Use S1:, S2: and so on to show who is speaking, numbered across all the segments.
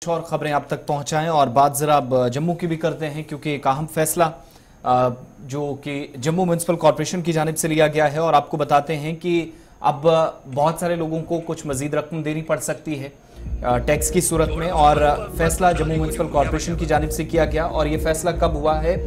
S1: और खबरें आप तक पहुंचाएं और बात जरा अब जम्मू की भी करते हैं, क्योंकि एक अहम फैसला जो कि जम्मू म्युनिसिपल कॉरपोरेशन की जानिब से लिया गया है। और आपको बताते हैं कि अब बहुत सारे लोगों को कुछ मजीद रकम देनी पड़ सकती है टैक्स की सूरत में, और फैसला जम्मू म्युनिसिपल कॉरपोरेशन की जानिब से किया गया। और ये फैसला कब हुआ है,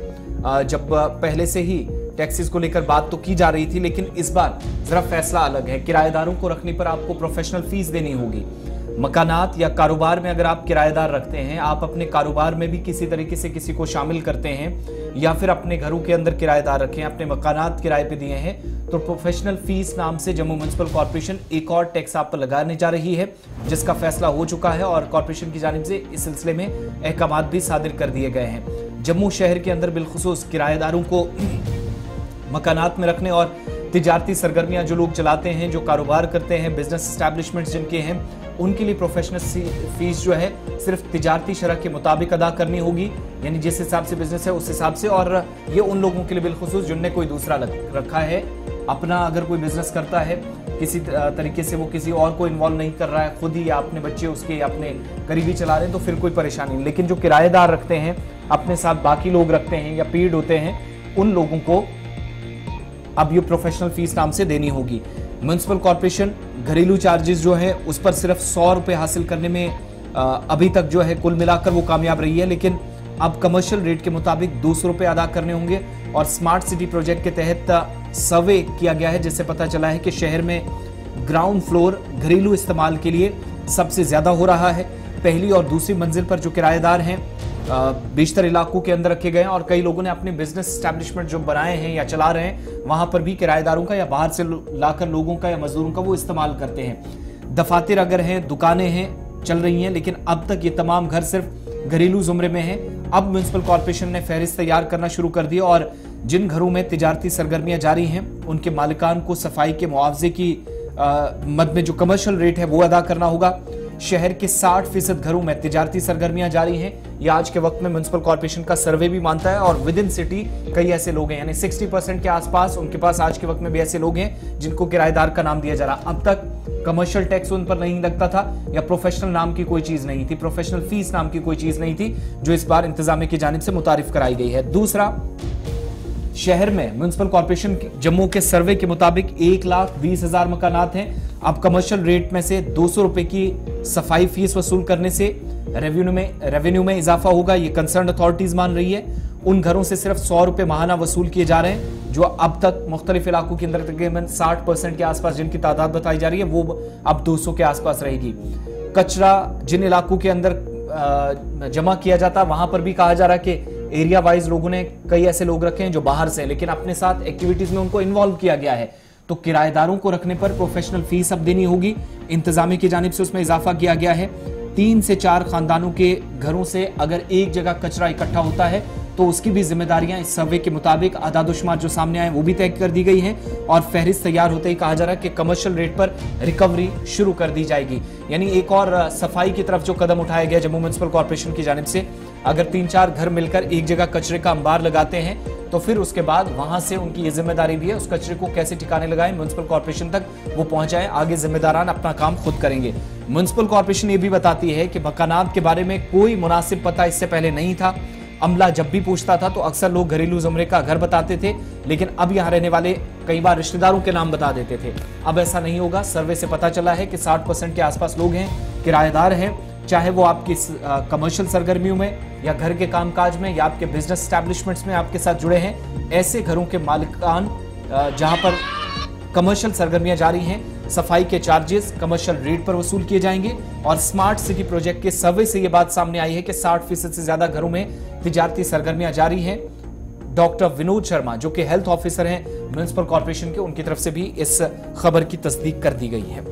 S1: जब पहले से ही टैक्सेस को लेकर बात तो की जा रही थी, लेकिन इस बार जरा फैसला अलग है। किराएदारों को रखने पर आपको प्रोफेशनल फीस देनी होगी। मकानात या कारोबार में अगर आप किराएदार रखते हैं, आप अपने कारोबार में भी किसी तरीके से किसी को शामिल करते हैं, या फिर अपने घरों के अंदर किराएदार रखें, अपने मकानात किराए पे दिए हैं, तो प्रोफेशनल फीस नाम से जम्मू म्युनिसिपल कॉरपोरेशन एक और टैक्स आप पर लगाने जा रही है, जिसका फैसला हो चुका है। और कॉरपोरेशन की जानिब से इस सिलसिले में अहकामात भी सादिर कर दिए गए हैं। जम्मू शहर के अंदर बिलखुसूस किराएदारों को मकानात में रखने और तिजारती सरगर्मियां जो लोग चलाते हैं, जो कारोबार करते हैं, बिजनेस एस्टैब्लिशमेंट्स जिनके हैं, उनके लिए प्रोफेशनल फीस जो है सिर्फ तिजारती शरह के मुताबिक अदा करनी होगी, यानी जिस हिसाब से बिजनेस है उस हिसाब से। और ये उन लोगों के लिए बिलखुसूस जिनने कोई दूसरा रखा है, अपना अगर कोई बिजनेस करता है किसी तरीके से, वो किसी और को इन्वॉल्व नहीं कर रहा है, खुद ही या अपने बच्चे उसके या अपने करीबी चला रहे हैं, तो फिर कोई परेशानी नहीं। लेकिन जो किराएदार रखते हैं, अपने साथ बाकी लोग रखते हैं या पीड होते हैं, उन लोगों को अब ये प्रोफेशनल फीस नाम से देनी होगी। म्युनिसिपल कॉरपोरेशन घरेलू चार्जेस जो है उस पर सिर्फ 100 रुपए हासिल करने में अभी तक जो है कुल मिलाकर वो कामयाब रही है, लेकिन अब कमर्शियल रेट के मुताबिक 200 रुपए अदा करने होंगे। और स्मार्ट सिटी प्रोजेक्ट के तहत सर्वे किया गया है, जिससे पता चला है कि शहर में ग्राउंड फ्लोर घरेलू इस्तेमाल के लिए सबसे ज्यादा हो रहा है। पहली और दूसरी मंजिल पर जो किराएदार हैं बेशतर इलाकों के अंदर रखे गए हैं, और कई लोगों ने अपने बिजनेस एस्टैब्लिशमेंट जो बनाए हैं या चला रहे हैं, वहां पर भी किराएदारों का या बाहर से लाकर लोगों का या मजदूरों का वो इस्तेमाल करते हैं। दफातर अगर हैं, दुकानें हैं, चल रही हैं, लेकिन अब तक ये तमाम घर सिर्फ घरेलू जुमरे में हैं। अब म्युनिसिपल कॉरपोरेशन ने फहरिस्त तैयार करना शुरू कर दी, और जिन घरों में तिजारती सरगर्मियां जारी हैं, उनके मालिकान को सफाई के मुआवजे की मद में जो कमर्शियल रेट है वो अदा करना होगा। शहर के 60% घरों में तिजारती सरगर्मियां जारी हैं, यह आज के वक्त में म्युनिसिपल कॉरपोरेशन का सर्वे भी मानता है। और विद इन सिटी कई ऐसे लोग हैं, यानी 60% के आसपास उनके पास आज के वक्त में भी ऐसे लोग हैं जिनको किराएदार का नाम दिया जा रहा। अब तक कमर्शियल टैक्स उन पर नहीं लगता था, या प्रोफेशनल नाम की कोई चीज नहीं थी, प्रोफेशनल फीस नाम की कोई चीज नहीं थी, जो इस बार इंतजामिया की जानिब से मुतारिफ कराई गई है। दूसरा, शहर में म्युनिसिपल कॉरपोरेशन जम्मू के सर्वे के मुताबिक 1,20,000 मकानात हैं। अब कमर्शियल रेट में से 200 रुपए की सफाई फीस वसूल करने से रेवेन्यू में इजाफा होगा, ये कंसर्न अथॉरिटीज मान रही है। उन घरों से सिर्फ 100 रुपए माहाना वसूल किए जा रहे हैं, जो अब तक मुख्तलिफ इलाकों के अंदर तकरीबन 60% के आसपास जिनकी तादाद बताई जा रही है, वो अब 200 के आसपास रहेगी। कचरा जिन इलाकों के अंदर जमा किया जाता, वहां पर भी कहा जा रहा है कि एरिया वाइज लोगों ने कई ऐसे लोग रखे हैं जो बाहर से, लेकिन अपने साथ एक्टिविटीज में उनको इन्वॉल्व किया गया है। तो किराएदारों को रखने पर प्रोफेशनल फीस अब देनी होगी। इंतजामिया की जानिब से उसमें इजाफा किया गया है। 3 से 4 खानदानों के घरों से अगर एक जगह कचरा इकट्ठा होता है, तो उसकी भी जिम्मेदारियां इस सर्वे के मुताबिक आदादुशुमार जो सामने आए वो भी तय कर दी गई हैं। और फहरिस्त तैयार होते ही कहा जा रहा है कि कमर्शियल रेट पर रिकवरी शुरू कर दी जाएगी। यानी एक और सफाई की तरफ जो कदम उठाया गया जम्मू म्युनिसिपल कॉरपोरेशन की जानिब से, अगर 3-4 घर मिलकर एक जगह कचरे का अंबार लगाते हैं, तो फिर उसके बाद वहां से उनकी ये जिम्मेदारी भी है उस कचरे को कैसे ठिकाने लगाएं, म्युनिसिपल कॉरपोरेशन तक वो पहुंचाएं। आगे जिम्मेदारान अपना काम खुद करेंगे। म्युनिसिपल कॉरपोरेशन ये भी बताती है कि मकानात के बारे में कोई मुनासिब पता इससे पहले नहीं था। अमला जब भी पूछता था तो अक्सर लोग घरेलू जुमरे का घर बताते थे, लेकिन अब यहाँ रहने वाले कई बार रिश्तेदारों के नाम बता देते थे। अब ऐसा नहीं होगा। सर्वे से पता चला है कि 60% के आसपास लोग हैं, किराएदार हैं, चाहे वो आपकी कमर्शियल सरगर्मियों में या घर के कामकाज में या आपके बिजनेस एस्टैब्लिशमेंट्स में आपके साथ जुड़े हैं। ऐसे घरों के मालिकान जहां पर कमर्शियल सरगर्मियां जारी हैं, सफाई के चार्जेस कमर्शियल रेट पर वसूल किए जाएंगे। और स्मार्ट सिटी प्रोजेक्ट के सर्वे से यह बात सामने आई है कि 60% से ज्यादा घरों में तिजारती सरगर्मियां जारी हैं। डॉक्टर विनोद शर्मा जो कि हेल्थ ऑफिसर हैं म्युनिसिपल कॉरपोरेशन के, उनकी तरफ से भी इस खबर की तस्दीक कर दी गई है।